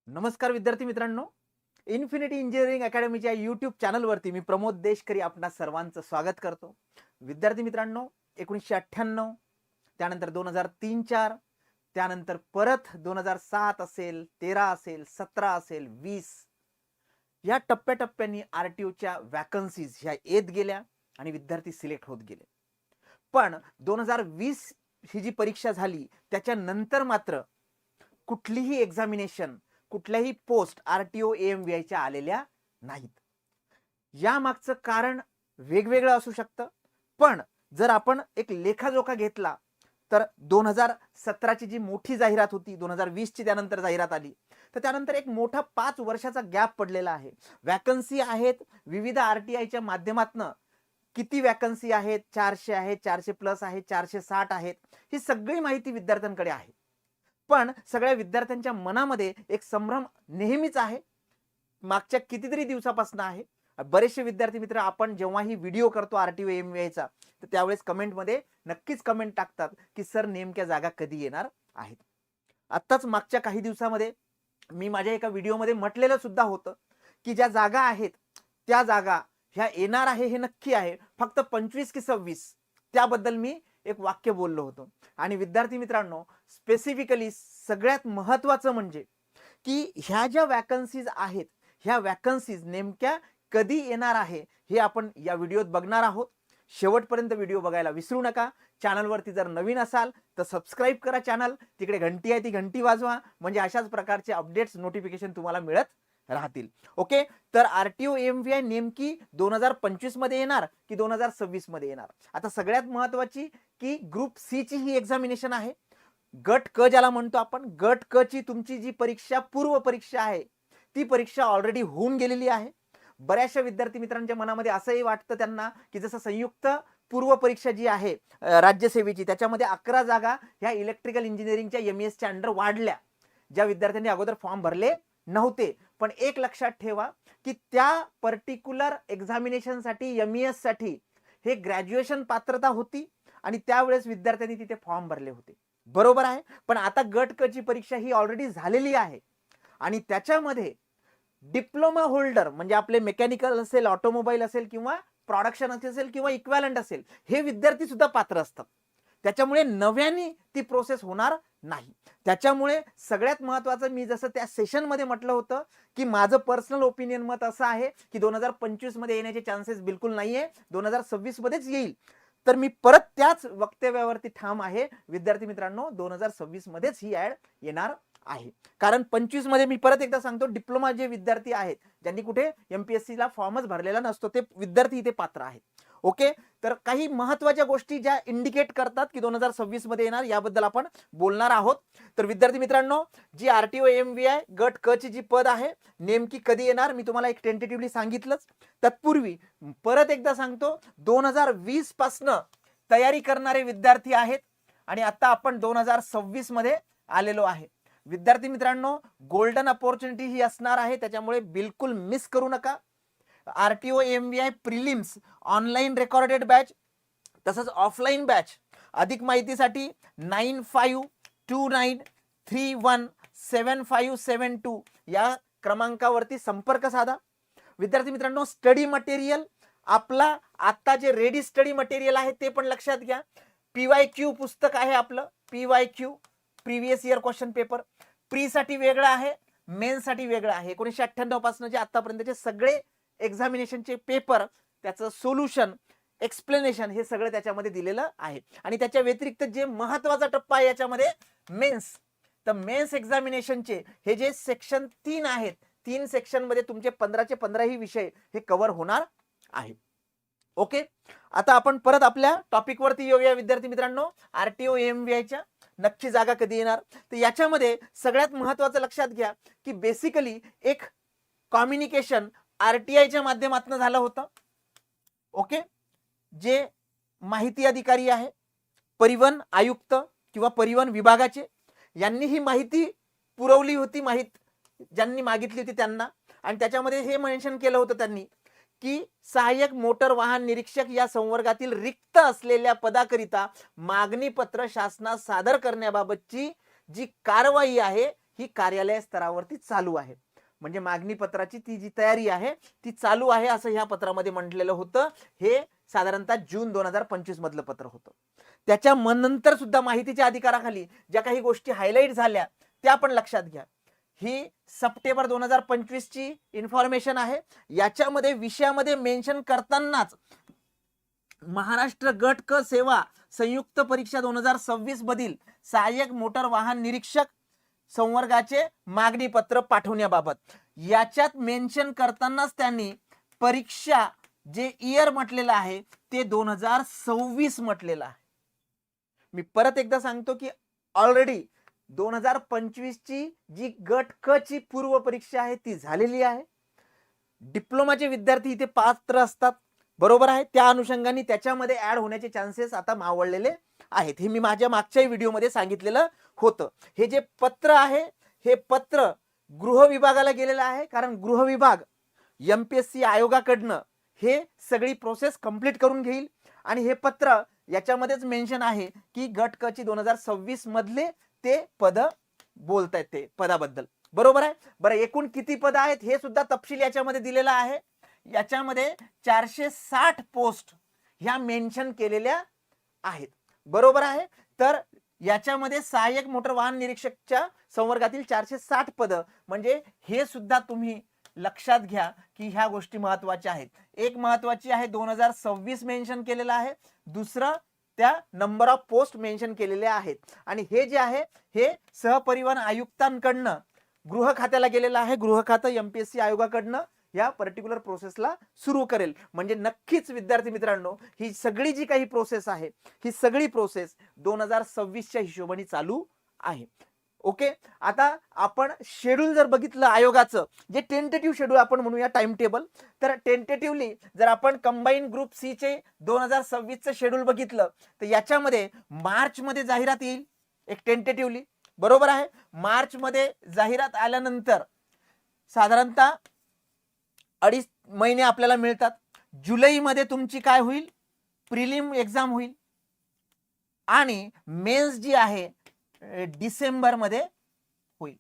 नमस्कार विद्यार्थी मित्रांनो. इन्फिनिटी इंजिनिअरिंग अकॅडमीच्या यूट्यूब चॅनलवरती मी प्रमोद देशकरी आपणा सर्वांचं स्वागत करतो. विद्यार्थी मित्रांनो, 1998 त्यानंतर 2003-4 त्यानंतर परत 2007 असेल, 13 असेल, 17 असेल, 20 या टप्प्याटप्प्यांनी आरटीओच्या वॅकन्सीज ह्या येत गेल्या आणि विद्यार्थी सिलेक्ट होत गेले. पण 2020 ही जी परीक्षा झाली त्याच्यानंतर मात्र कुठलीही एक्झामिनेशन, कुठल्याही पोस्ट आरटीओ एएमव्हीआयच्या आलेल्या नाहीत. या मागचं कारण वेगवेगळं असू शकतं, पण जर आपण एक लेखाजोखा घेतला तर 2017ची जी मोठी जाहिरात होती, 2020ची त्यानंतर जाहिरात आली, तर त्यानंतर एक मोठा 5 वर्षाचा गॅप पडलेला आहे. वॅकन्सी आहेत विविध आरटीआयच्या माध्यमातनं. किती वॅकन्सी आहेत? 400 आहेत, 400 प्लस आहेत, 460 आहेत, ही सगळी माहिती विद्यार्थ्यांकडे आहे. पण सगळ्या विद्यार्थ्यांच्या मनामध्ये एक संभ्रम नेहमीच आहे, मागच्या कितीतरी दिवसापासून आहे. बरेचसे विद्यार्थी मित्र आपण जेव्हाही व्हिडिओ करतो आरटीओ एमव्हीआयचा, तर त्यावेळेस कमेंटमध्ये नक्कीच कमेंट टाकतात की सर नेमक्या जागा कधी येणार आहेत. आत्ताच मागच्या काही दिवसामध्ये मी माझ्या एका व्हिडिओमध्ये म्हटलेलं सुद्धा होतं की ज्या जागा आहेत त्या जागा ह्या येणार आहे हे नक्की आहे, फक्त 25 की 26 त्याबद्दल मी एक वाक्य बोललो होतो. आणि विद्यार्थी मित्रांनो, स्पेसिफिकली सगळ्यात महत्त्वाचं म्हणजे की ह्या ज्या वॅकन्सीज आहेत, ह्या वॅकन्सीज नेमक्या कधी येणार आहे हे आपण या व्हिडिओत बघणार आहोत. शेवटपर्यंत व्हिडिओ बघायला विसरू नका. चॅनलवरती जर नवीन असाल तर सबस्क्राईब करा चॅनल, तिकडे घंटी आहे ती घंटी वाजवा, म्हणजे अशाच प्रकारचे अपडेट्स नोटिफिकेशन तुम्हाला मिळत राहतील. ओके, तर आरटीओ एमव्हीआय नेमकी 2025 मध्ये येणार की 2026 मध्ये येणार? आता सगळ्यात महत्वाची की ग्रुप सी ची ही एक्झामिनेशन आहे. गट क ज्याला म्हणतो आपण, गट क ची तुमची जी परीक्षा पूर्व परीक्षा आहे ती परीक्षा ऑलरेडी होऊन गेलेली आहे. बऱ्याचशा विद्यार्थी मित्रांच्या मनामध्ये असंही वाटतं त्यांना की जसं संयुक्त पूर्व परीक्षा जी आहे राज्यसेवेची, त्याच्यामध्ये 11 जागा ह्या इलेक्ट्रिकल इंजिनिअरिंगच्या एमईएस च्या अंडर वाढल्या, ज्या विद्यार्थ्यांनी अगोदर फॉर्म भरले नव्हते. पण एक लक्षात ठेवा की त्या पर्टिक्युलर एक्झामिनेशन साठी, एमईएस साठी हे ग्रॅज्युएशन पात्रता होती आणि त्यावेळेस विद्यार्थ्यांनी तिथे फॉर्म भरले होते. बरोबर आहे. पण आता गट क ची परीक्षा ही ऑलरेडी झालेली आहे आणि त्याच्यामध्ये डिप्लोमा होल्डर म्हणजे आपले मेकॅनिकल असेल, ऑटोमोबाईल असेल किंवा प्रोडक्शन असेल किंवा इक्वॅलंट असेल, हे विद्यार्थी सुद्धा पात्र असतात. त्याच्यामुळे नव्याने ती प्रोसेस होणार नाही. त्याच्यामुळे सगळ्यात महत्त्वाचं, मी जसं त्या सेशन मध्ये म्हटलं होतं की माझं पर्सनल ओपिनियन मत असं आहे की 2025 मध्ये येण्याचे चान्सेस बिलकुल नाहीये, 2026 मध्येच येईल. तर मी परत त्याच वक्तव्यावरती ठाम आहे विद्यार्थी मित्रांनो, 2026 मध्येच ही ऍड येणार आहे. कारण 25 मध्ये मी परत एकदा सांगतो, डिप्लोमा जे विद्यार्थी आहेत ज्यांनी कुठे एमपीएससी ला फॉर्मच भरलेला नसतो, ते विद्यार्थी इथे पात्र आहेत. ओके, तर काही महत्त्वाच्या गोष्टी ज्या इंडिकेट करतात की 2026 मध्ये येणार, याबद्दल आपण बोलणार आहोत. तर विद्यार्थी मित्रांनो, जी आरटीओ एमव्हीआय गट क ची जी पद आहे नेमकी कधी येणार मी तुम्हाला एक टेंटेटिव्हली सांगितलंच. तत्पूर्वी परत एकदा सांगतो, 2020 पासनं तयारी करणारे विद्यार्थी आहेत आणि आता आपण 2026 मध्ये आलेलो आहे. विद्यार्थी मित्रांनो, गोल्डन अपॉर्च्युनिटी ही असणार आहे, त्याच्यामुळे बिलकुल मिस करू नका. RTO MVI prelims online recorded batch तसंच ऑफलाईन बॅच, अधिक माहितीसाठी 9529317572 या क्रमांकावरती संपर्क साधा. विद्यार्थी मित्रांनो, स्टडी मटेरियल आपला आता जे रेडी स्टडी मटेरियल आहे ते पण लक्षात घ्या. पीवायक्यू पुस्तक आहे आपलं, PYQ previous year question paper, pre साठी वेगळं आहे, मेन साठी वेगळं आहे. 1998 पासून जे आतापर्यंतचे सगळे एक्झामिनेशनचे पेपर, त्याचं सोल्युशन, एक्सप्लेनेशन हे सगळं त्याच्यामध्ये दिलेलं आहे. आणि त्याच्या व्यतिरिक्त जे महत्वाचा टप्पा आहे याच्यामध्ये मेन्स, तर मेन्स एक्झामिनेशनचे हे जे सेक्शन 3 आहेत, 3 सेक्शन मध्ये तुमचे 15चे 15 ही विषय हे कव्हर होणार आहे. ओके, आता आपण परत आपल्या टॉपिक वरती येऊया विद्यार्थी मित्रांनो. आरटीओ एमव्हीआयच्या नक्की जागा कधी येणार, तर याच्यामध्ये सगळ्यात महत्वाचं लक्षात घ्या की बेसिकली एक कम्युनिकेशन आरटीआयच्या माध्यमातून झालं होतं. ओके, जे माहिती अधिकारी आहे, परिवहन आयुक्त किंवा परिवहन विभागाचे, यांनी ही माहिती पुरवली होती, ज्यांनी मागितली होती त्यांना. आणि त्याच्यामध्ये हे मेन्शन केलं होतं त्यांनी की सहाय्यक मोटर वाहन निरीक्षक या संवर्गातील रिक्त असलेल्या पदाकरिता मागणी पत्र शासनास सादर करण्याबाबतची जी कारवाई आहे ही कार्यालय स्तरावरती चालू आहे. म्हणजे मागणी पत्राची ती जी तयारी आहे ती चालू आहे असं ह्या पत्रामध्ये म्हटलेलं होतं. हे साधारणतः जून 2025 मधलं पत्र होतं. त्याच्या नंतर सुद्धा माहितीच्या अधिकाराखाली ज्या काही गोष्टी हायलाईट झाल्या त्या आपण लक्षात घ्या. ही सप्टेंबर 2025 ची इन्फॉर्मेशन आहे. याच्यामध्ये विषयामध्ये मेन्शन करतानाच महाराष्ट्र गट क सेवा संयुक्त परीक्षा 2026 मधील सहाय्यक मोटर वाहन निरीक्षक संवर्गाचे मागणी पत्र पाठवण्याबाबत याच्यात मेन्शन करतानाच त्यांनी परीक्षा जे इयर म्हटलेलं आहे ते 2026 म्हटलेलं आहे. मी परत एकदा सांगतो की ऑलरेडी 2025 ची जी गट क ची पूर्व परीक्षा आहे ती झालेली आहे. डिप्लोमाचे विद्यार्थी इथे पात्र असतात, बरोबर आहे. त्या अनुषंगाने त्याच्यामध्ये ऍड होण्याचे चान्सेस आता मावळलेले आहेत. हे मी माझ्या मागच्या व्हिडिओमध्ये सांगितलेलं होतं. हे जे पत्र आहे हे पत्र गृह विभागाला गेलेलं आहे, कारण गृह विभाग MPSC आयोगाकडनं हे सगळी प्रोसेस कंप्लीट करून घेईल. आणि हे पत्र याच्यामध्येच मेन्शन आहे की गट क ची 2026 मधले ते पद बोलतायत ते पदाबद्दल, बरोबर आहे. बरं, एकूण किती पद आहेत हे सुद्धा तपशील याच्यामध्ये दिलेला आहे. याच्यामध्ये 460 पोस्ट ह्या मेन्शन केलेल्या आहेत, बरोबर आहे. तर याच्यामध्ये सहाय्यक मोटर वाहन निरीक्षकच्या संवर्गातील 460 पद, म्हणजे हे सुद्धा तुम्ही लक्षात घ्या की ह्या गोष्टी महत्वाच्या आहेत. एक महत्वाची आहे 2026 मेन्शन केलेलं आहे, दुसरं त्या नंबर ऑफ पोस्ट मेन्शन केलेले आहेत. आणि हे जे आहे हे सहपरिवहन आयुक्तांकडनं गृह खात्याला गेलेलं आहे. गृह खातं MPSC आयोगाकडनं या पर्टिक्युलर प्रोसेसला सुरू करेल. म्हणजे नक्कीच विद्यार्थी मित्रांनो, ही सगळी जी काही प्रोसेस आहे ही सगळी प्रोसेस 2026 च्या हिशोबाने चालू आहे. ओके, आता आपण शेड्यूल जर बघितलं आयोगाचं, जे टेंटेटिव्ह शेड्यूल आपण म्हणूया टाइम टेबल, तर टेंटेटिव्हली जर आपण कंबाईन ग्रुप सी चे 2026 चं शेड्यूल बघितलं तर याच्यामध्ये मार्च मध्ये जाहिरात येईल एक टेंटेटिव्हली, बरोबर आहे. मार्च मध्ये जाहिरात आल्यानंतर साधारणतः 2.5 महिने आपल्याला मिळतात. जुलैमध्ये तुमची काय होईल, प्रिलिम एक्झाम होईल. आणि मेन्स जी आहे डिसेंबर मध्ये होईल.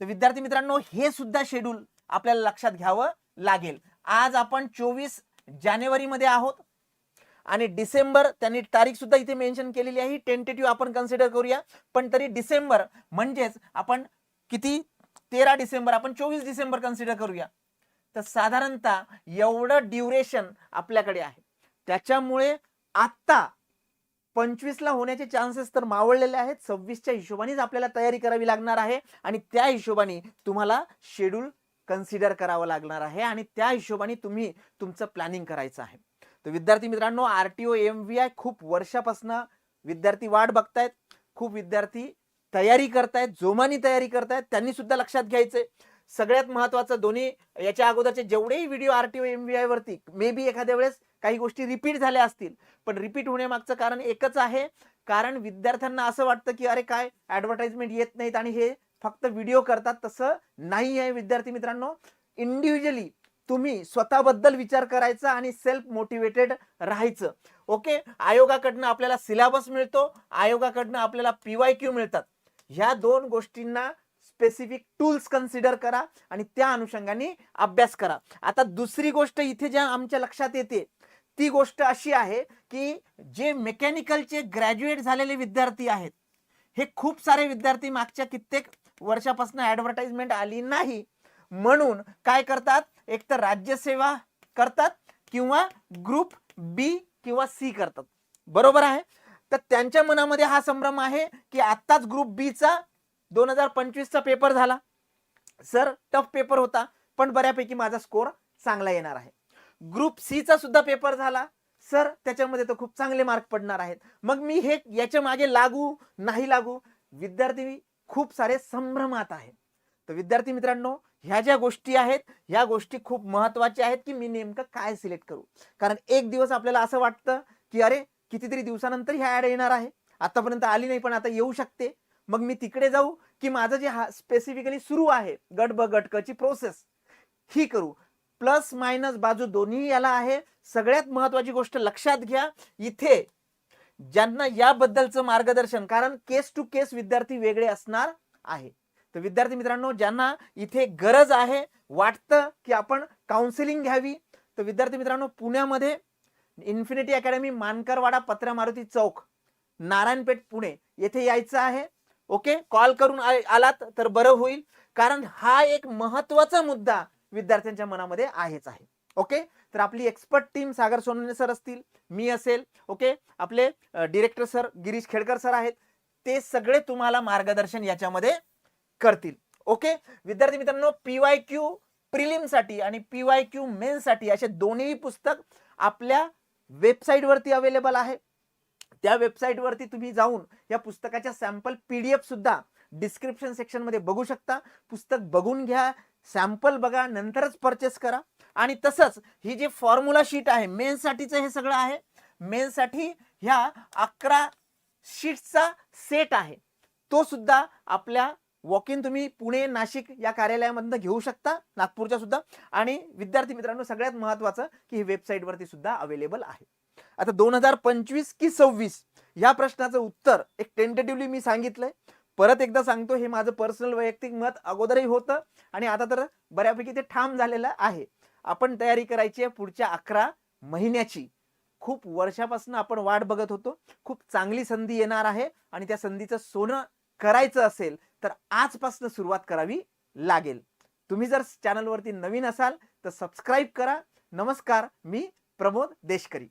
तर विद्यार्थी मित्रांनो, हे सुद्धा शेड्यूल आपल्याला लक्षात घ्यावं लागेल. आज आपण 24 जानेवारी मध्ये आहोत आणि डिसेंबर त्यांनी तारीख सुद्धा इथे मेन्शन केलेली आहे. टेंटेटिव्ह आपण कन्सिडर करूया, पण तरी डिसेंबर म्हणजेच आपण किती 13 डिसेंबर, आपण 24 डिसेंबर कन्सिडर करूया. तर साधारणतः एवढं ड्युरेशन आपल्याकडे आहे. त्याच्यामुळे आता 25 ला होण्याचे चान्सेस तर मावळलेले आहेत. 26 च्या हिशोबानेच आपल्याला तयारी करावी लागणार आहे आणि त्या हिशोबाने तुम्हाला शेड्यूल कन्सिडर करावं लागणार आहे आणि त्या हिशोबाने तुम्ही तुमचं प्लॅनिंग करायचं आहे. तर विद्यार्थी मित्रांनो, RTO MVI खूप वर्षापासून विद्यार्थी वाट बघतायत, खूप विद्यार्थी तयारी करतायत, जोमानी तयारी करतायत. त्यांनी सुद्धा लक्षात घ्यायचंय. सगळ्यात महत्वाचं, दोन्ही याच्या अगोदरचे जेवढेही व्हिडिओ RTO MVI वरती मे बी एखाद्या वेळेस काही गोष्टी रिपीट झाल्या असतील, पण रिपीट होण्यामागचं कारण एकच आहे, कारण विद्यार्थ्यांना असं वाटतं की अरे काय ऍडव्हर्टाइजमेंट येत नाहीत आणि हे फक्त व्हिडिओ करतात. तसं नाही आहे विद्यार्थी मित्रांनो. इंडिव्हिज्युअली तुम्ही स्वतःबद्दल विचार करायचा आणि सेल्फ मोटिवेटेड राहायचं. ओके, आयोगाकडनं आपल्याला सिलेबस मिळतो, आयोगाकडनं आपल्याला PYQ मिळतात. ह्या दोन गोष्टींना स्पेसिफिक टूल्स कन्सिडर करा आणि त्या अनुषंगाने अभ्यास करा. आता दुसरी गोष्ट इथे ज्या आमच्या लक्षात येते ती गोष्ट अशी आहे की जे मेकॅनिकलचे ग्रॅज्युएट झालेले विद्यार्थी आहेत, हे खूप सारे विद्यार्थी मागच्या कित्येक वर्षापासून ऍडव्हर्टाइजमेंट आली नाही म्हणून काय करतात, एक तर राज्यसेवा करतात किंवा ग्रुप B किंवा C करतात, बरोबर आहे. तर त्यांच्या मनामध्ये हा संभ्रम आहे की आत्ताच ग्रुप B चा 2025 चा पेपर झाला, सर टफ पेपर होता पण बऱ्यापैकी माझा स्कोर चांगला येणार आहे. ग्रुप C चा सुद्धा पेपर झाला, सर त्याच्यामध्ये तर खूप चांगले मार्क पडणार आहेत, मग मी हे याच्या मागे लागू नाही लागू. विद्यार्थी खूप सारे संभ्रमात आहेत. तर विद्यार्थी मित्रांनो, ह्या ज्या गोष्टी आहेत ह्या गोष्टी खूप महत्वाच्या आहेत की मी नेमकं काय सिलेक्ट करू. कारण एक दिवस आपल्याला असं वाटतं की अरे कितीतरी दिवसानंतर ह्या ऍड येणार आहे, आतापर्यंत आली नाही पण आता येऊ शकते, मग मी तिकडे जाऊ की माझं जे स्पेसिफिकली सुरू आहे गट ब गट क ची प्रोसेस ही करू. प्लस मायनस बाजू दोन्ही याला आहे. सगळ्यात महत्वाची गोष्ट लक्षात घ्या, इथे ज्यांना याबद्दलचं मार्गदर्शन, कारण केस टू केस विद्यार्थी वेगळे असणार आहे. तर विद्यार्थी मित्रांनो, ज्यांना इथे गरज आहे, वाटतं की आपण काउन्सिलिंग घ्यावी, तर विद्यार्थी मित्रांनो, पुण्यामध्ये इन्फिनिटी अकॅडमी, मानकरवाडा, पत्रा मारुती चौक, नारायणपेठ, पुणे येथे यायचं आहे. ओके, कॉल करून आलात तर बरं होईल, कारण हा एक महत्वाचा मुद्दा विद्यार्थ्यांच्या मनामध्ये आहेच आहे. ओके, तर आपली एक्सपर्ट टीम सागर सोनवणे सर असतील, मी असेल, ओके, आपले director sir Girish Khedkar sir आहेत, ते सगळे तुम्हाला मार्गदर्शन याच्यामध्ये करतील. ओके विद्यार्थी मित्रांनो, PYQ प्रिलिम साठी आणि PYQ मेन साठी असे दोन्ही पुस्तक आपल्या वेबसाईट वरती अवेलेबल आहे. त्या वेबसाईट वरती तुम्ही जाऊन या पुस्तकाच्या सॅम्पल PDF सुद्धा डिस्क्रिप्शन सेक्शन मध्ये बघू शकता. पुस्तक बघून घ्या, सॅम्पल बघा, नंतरच परचेस करा. आणि तसंच ही जी फॉर्म्युला शीट आहे मेन साठीचं हे सगळं आहे. मेन साठी ह्या 11 शीट्सचा सेट आहे, तो सुद्धा आपल्या वॉक इन तुम्ही पुणे, नाशिक या कार्यालयामधून घेऊ शकता, नागपूरच्या सुद्धा. आणि विद्यार्थी मित्रांनो, सगळ्यात महत्वाचं की ही वेबसाईट वरती सुद्धा अवेलेबल आहे. आता 2025 की 26 या प्रश्नाचं उत्तर एक टेंटेटिव्हली मी सांगितलंय, परत एकदा सांगतो, हे माझं पर्सनल वैयक्तिक मत अगोदरही होतं आणि आता तर बऱ्यापैकी ते ठाम झालेलं आहे. आपण तयारी करायची आहे पुढच्या 11 महिन्याची. खूप वर्षापासून आपण वाट बघत होतो, खूप चांगली संधी येणार आहे आणि त्या संधीचं सोनं करायचं असेल तर आजपासून सुरुवात करावी लागेल. तुम्ही जर चॅनलवरती नवीन असाल तर सबस्क्राईब करा. नमस्कार, मी प्रमोद देशकरी.